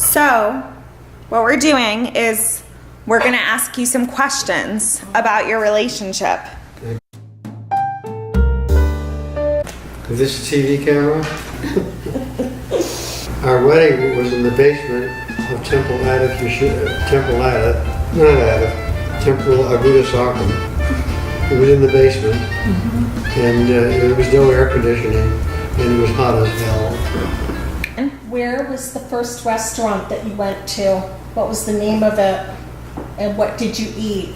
So, what we're doing is we're going to ask you some questions about your relationship. Is this a TV camera? Our wedding was in the basement of Temple Aguda Sockham. It was in the basement, and there was no air conditioning, and it was hot as hell. Where was the first restaurant that you went to? What was the name of it? And what did you eat?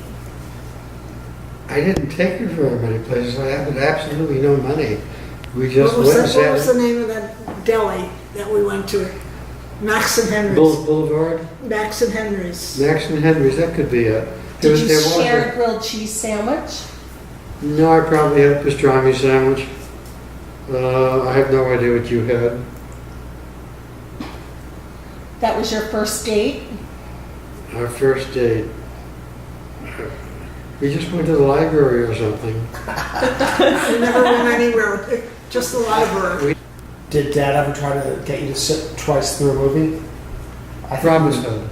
I didn't take her very many places. I had absolutely no money. We just What went and sat. was the name of that deli that we went to? Max and Henry's. Boulevard? Max and Henry's. Max and Henry's, that could be it. Did you share a grilled cheese sandwich? No, I probably had a pastrami sandwich. I have no idea what you had. That was your first date? Our first date. We just went to the library or something. We never went anywhere, just the library. Did Dad ever try to get you to sit twice through a movie? Robin Hood.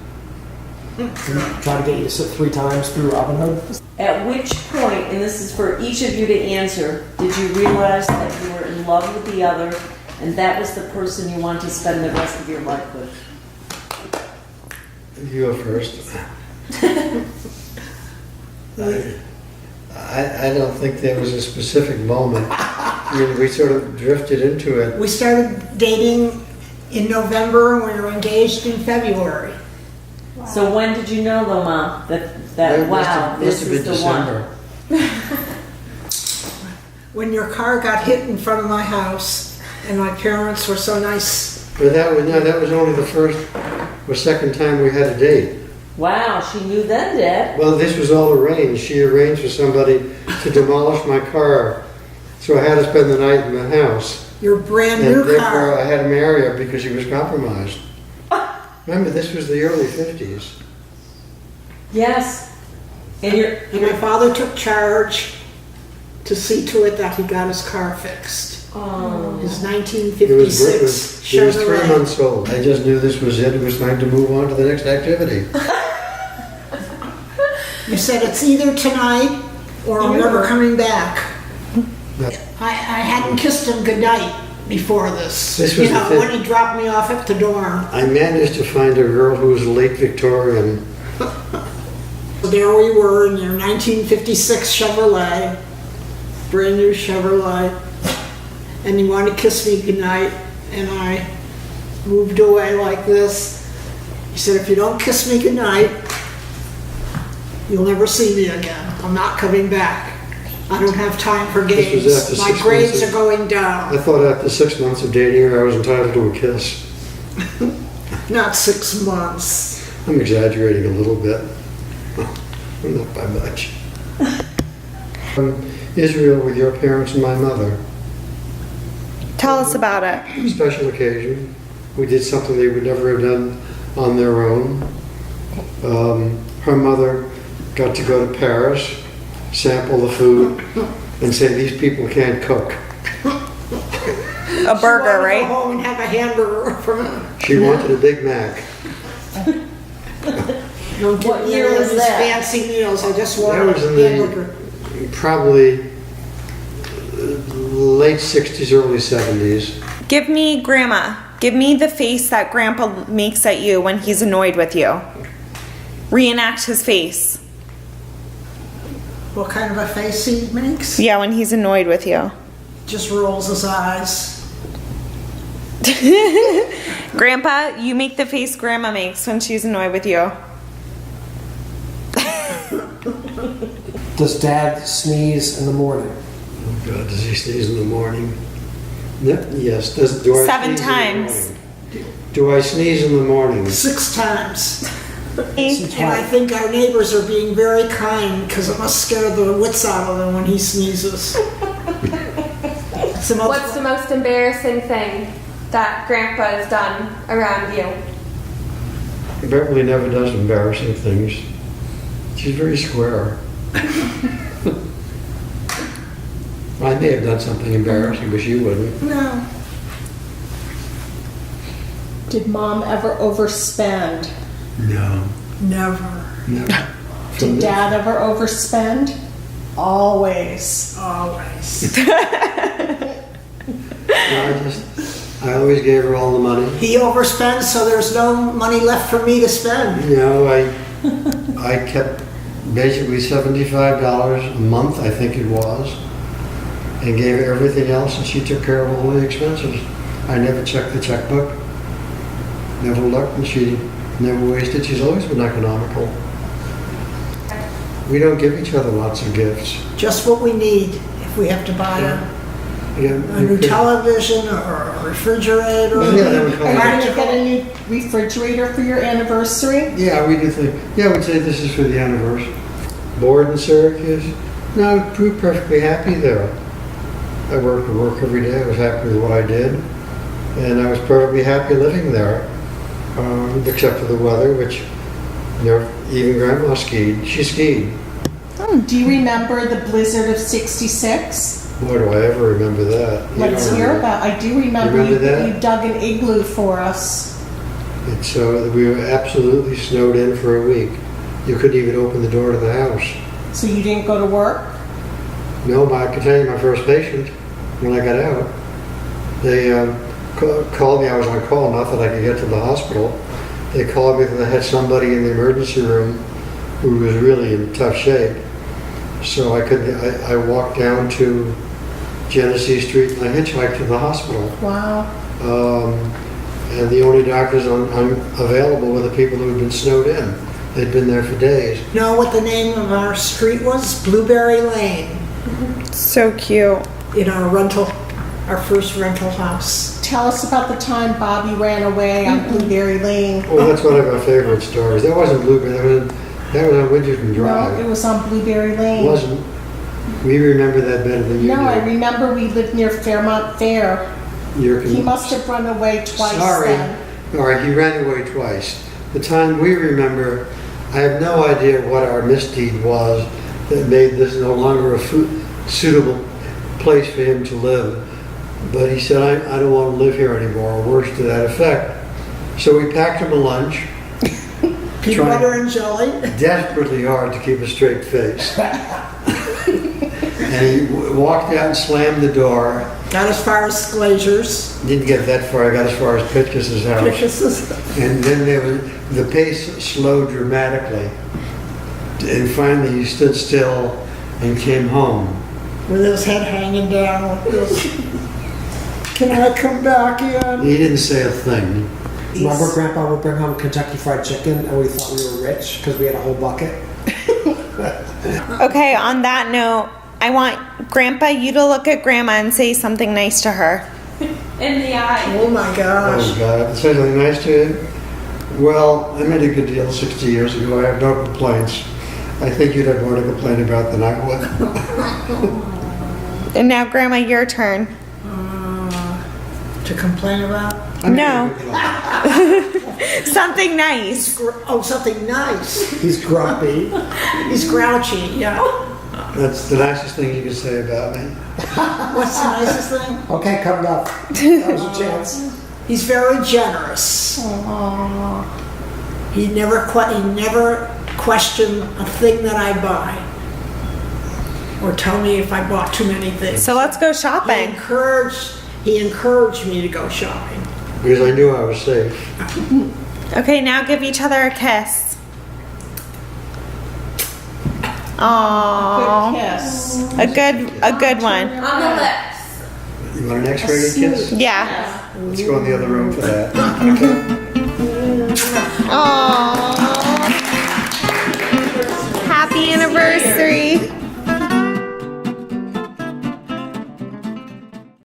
Try to get you to sit 3 times through Robin Hood? At which point, and this is for each of you to answer, did you realize that you were in love with the other and that was the person you want to spend the rest of your life with? You go first. I don't think there was a specific moment. We sort of drifted into it. We started dating in November and we were engaged in February. Wow. So when did you know though, Mom, that wow, this is the December. one? When your car got hit in front of my house and my parents were so nice. But that was only the first or second time we had a date. Wow, she knew then, Dad. Well, this was all arranged. She arranged for somebody to demolish my car, so I had to spend the night in the house. Your brand And new therefore car. I had to marry her because she was compromised. Remember, this was the early 50s. Yes. And And my father took charge to see to it that he got his car fixed. Oh. His It 1956 was 3 Chevrolet. months old. I just knew this was it. It was time to move on to the next activity. You said it's either tonight or I'm never coming back. I hadn't kissed him goodnight before this. This was the when he dropped me off at the dorm. I managed to find a girl who was late Victorian. There we were in your 1956 Chevrolet, brand new Chevrolet, and he wanted to kiss me goodnight, and I moved away like this. He said, if you don't kiss me goodnight, you'll never see me again. I'm not coming back. I don't have time for This was games. after My 6 grades months are of- going I down. thought after 6 months of dating her, I was entitled to a kiss. Not 6 months. I'm exaggerating a little bit. Not by much. Israel with your parents and my mother. Tell us about it. Special occasion. We did something they would never have done on their own. Her mother got to go to Paris, sample the food, and say these people can't cook. A burger, Go right? home and have a hamburger from She wanted a Big Mac. Don't give What me year any of was these that? fancy meals. I just That want was a in hamburger. the probably late 60s, early 70s. Give me Grandma. Give me the face that Grandpa makes at you when he's annoyed with you. Reenact his face. What kind of a face he makes? Yeah, when he's annoyed with you. Just rolls his eyes. Grandpa, you make the face Grandma makes when she's annoyed with you. Does Dad sneeze in the morning? Oh God, does he sneeze in the morning? Yes. Do I 7 sneeze in the times. morning? Do I sneeze in the morning? 6 times. Me? And I think our neighbors are being very kind because it must scare the wits out of them when he sneezes. It's the most- What's the most embarrassing thing that Grandpa has done around you? Beverly never does embarrassing things. She's very square. I may have done something embarrassing, but she wouldn't. No. Did mom ever overspend? No, Never, never. Did dad ever overspend? Always. always. I always gave her all the money. He overspends, so there's no money left for me to spend. You know, I kept basically $75 a month, I think it was, and gave her everything else, and she took care of all the expenses. I never checked the checkbook, never looked, and she never wasted. She's always been economical. We don't give each other lots of gifts. Just what we need if we have to buy Yeah, a new television or a refrigerator. Yeah, that would Are call you it. gonna get a new refrigerator for your anniversary? Yeah, we do think. Yeah, we'd say this is for the anniversary. Bored in Syracuse? No, we were perfectly happy there. I worked to work every day. I was happy with what I did, and I was perfectly happy living there, except for the weather, which even Grandma skied. She skied. Do you remember the blizzard of '66? Boy, do I ever remember that. You Let's don't hear remember. about. I do remember, Remember that? you dug an igloo for us. And so we were absolutely snowed in for a week. You couldn't even open the door to the house. So you didn't go to work? No, but I can tell you my first patient, when I got out, they called me. I was on call, not that I could get to the hospital. They called me because they had somebody in the emergency room who was really in tough shape. So I walked down to Genesee Street and I hitchhiked to the hospital. Wow. And the only doctors available were the people who had been snowed in. They'd been there for days. Know what the name of our street was? Blueberry Lane, So cute. in our first rental house. Tell us about the time Bobby ran away on Blueberry Lane. Oh, that's one of my favorite stories. That wasn't Blueberry. That was on Winterton No, Drive. it was on Blueberry It Lane. wasn't. We remember that better than you No, I do. remember we lived near Fairmont Fair. You're He must have run away twice Sorry. then. All right, he ran away twice. The time we remember, I have no idea what our misdeed was that made this no longer a suitable place for him to live. But he said, I don't want to live here anymore, or worse to that effect. So we packed him a lunch, Peanut Trying- butter and jelly. desperately hard to keep a straight face. And he walked out and slammed the door. Got as far as Glazier's. Didn't get that far, I got as far as Pitkus's house. Purchases. And then the pace slowed dramatically. And finally he stood still and came home. With his head hanging down. With this, can I come back in? He didn't say a thing. Remember Grandpa would bring home Kentucky Fried Chicken and we thought we were rich because we had a whole bucket? Okay, on that note, I want Grandpa you to look at Grandma and say something nice to her. In the eye. Oh my gosh. Oh God, say something nice to you? Well, I made a good deal 60 years ago. I have no complaints. I think you'd have more to complain about than I would. And now, Grandma, your turn. To complain about? No. Something nice. Oh, something nice. He's grumpy. He's grouchy, yeah. That's the nicest thing you can say about me. What's the nicest thing? Okay, cut it off. That was your chance. He's very generous. He never questioned a thing that I buy. Or tell me if I bought too many things. So let's go shopping. He encouraged me to go shopping. Because I knew I was safe. Okay, now give each other a kiss. Aww. Good kiss. A good one. On the lips. You want an X-rated kiss? Yeah. Let's go in the other room for that. Aww. Happy anniversary.